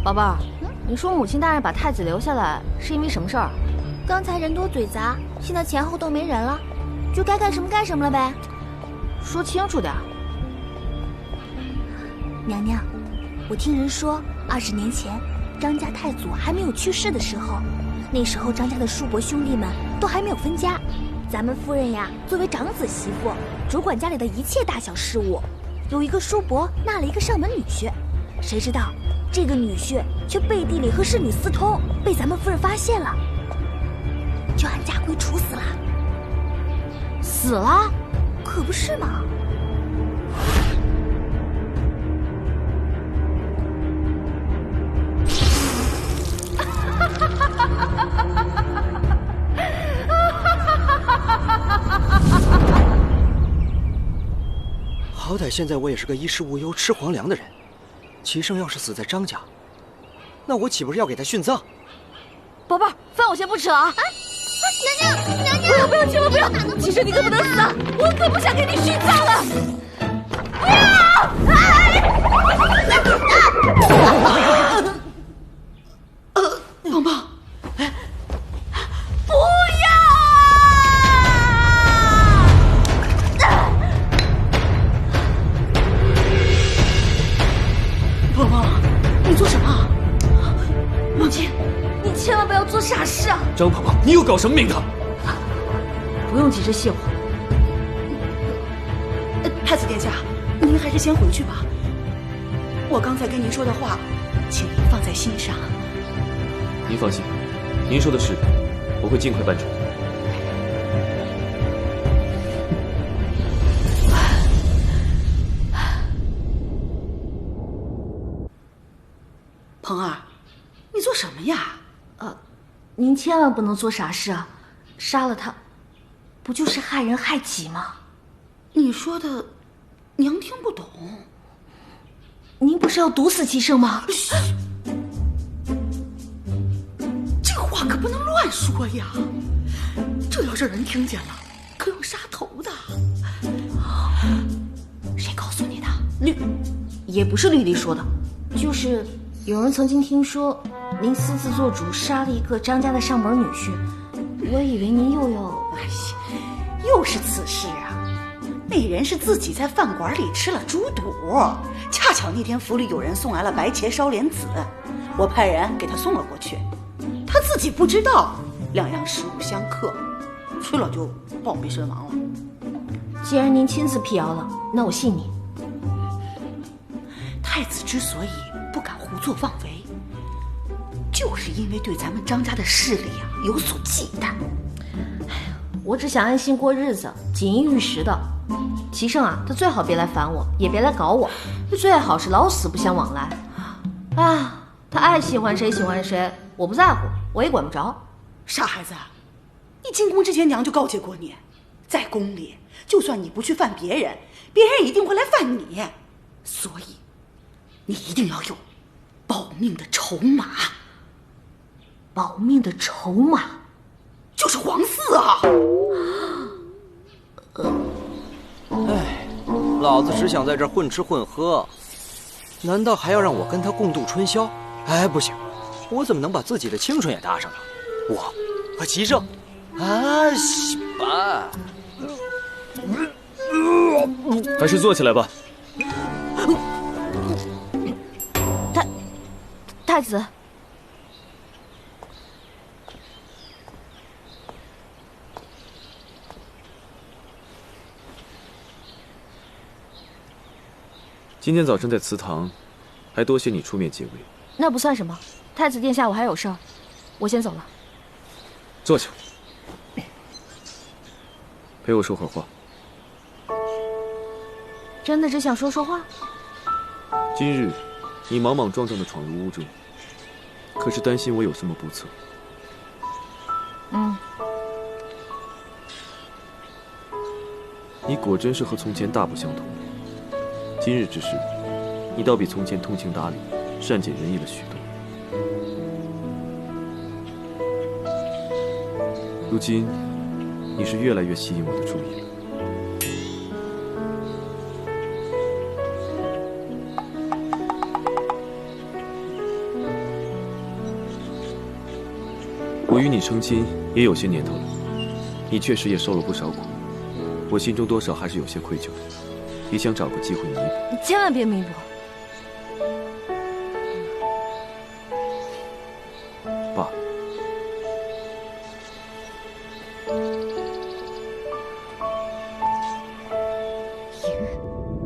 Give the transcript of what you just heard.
宝贝儿，你说母亲大人把太子留下来是因为什么事儿？刚才人多嘴杂，现在前后都没人了，就该干什么干什么了呗。说清楚点。娘娘，我听人说，20年前张家太祖还没有去世的时候，那时候张家的叔伯兄弟们都还没有分家，咱们夫人呀，作为长子媳妇，主管家里的一切大小事务。有一个叔伯纳了一个上门女婿，谁知道这个女婿却背地里和侍女私通，被咱们夫人发现了，就按家规处死了。死了？可不是嘛。好歹现在我也是个衣食无忧、吃皇粮的人，齐胜要是死在张家，那我岂不是要给他殉葬？宝贝儿，饭我先不吃了啊！娘娘，不要，千万不要！齐胜你可不能死啊！我可不想给你殉葬了！不要！棒棒，不要！棒棒，你做什么？母亲，你千万不要做傻事啊！张婆婆，你又搞什么名堂？不用急着谢我。太子殿下，您还是先回去吧。我刚才跟您说的话，请您放在心上。您放心，您说的事，我会尽快办成。鹏儿，你做什么呀？您千万不能做傻事啊！杀了他，不就是害人害己吗？你说的，娘听不懂。您不是要毒死齐胜吗？这话可不能乱说呀！这要是人听见了，可要杀头的。谁告诉你的？也不是绿丽说的，就是有人曾经听说您私自做主杀了一个张家的上门女婿，我以为您又要……哎呀，又是此事啊！那人是自己在饭馆里吃了猪肚，恰巧那天府里有人送来了白茄烧莲子，我派人给他送了过去，他自己不知道，两样食物相克，吃了就暴毙身亡了。既然您亲自辟谣了，那我信你。太子之所以不敢胡作妄为，就是因为对咱们张家的势力啊有所忌惮。我只想安心过日子，锦衣玉食的。齐胜啊，他最好别来烦我，也别来搞我，最好是老死不相往来。啊，他爱喜欢谁喜欢谁，我不在乎，我也管不着。傻孩子，你进宫之前娘就告诫过你，在宫里就算你不去犯别人，别人也一定会来犯你，所以你一定要有保命的筹码。保命的筹码就是皇嗣啊！哎，老子只想在这儿混吃混喝，难道还要让我跟他共度春宵？哎，不行，我怎么能把自己的青春也搭上呢？我和齐胜，啊，西吧，还是坐起来吧。太子。今天早晨在祠堂，还多谢你出面解围。那不算什么，太子殿下，我还有事儿，我先走了。坐下，陪我说会儿话。真的只想说说话？今日你莽莽撞撞地闯入屋中，可是担心我有什么不测？你果真是和从前大不相同。今日之事，你倒比从前通情达理、善解人意了许多。如今，你是越来越吸引我的注意了。我与你成亲也有些年头了，你确实也受了不少苦，我心中多少还是有些愧疚，也想找个机会弥补。你千万别弥补。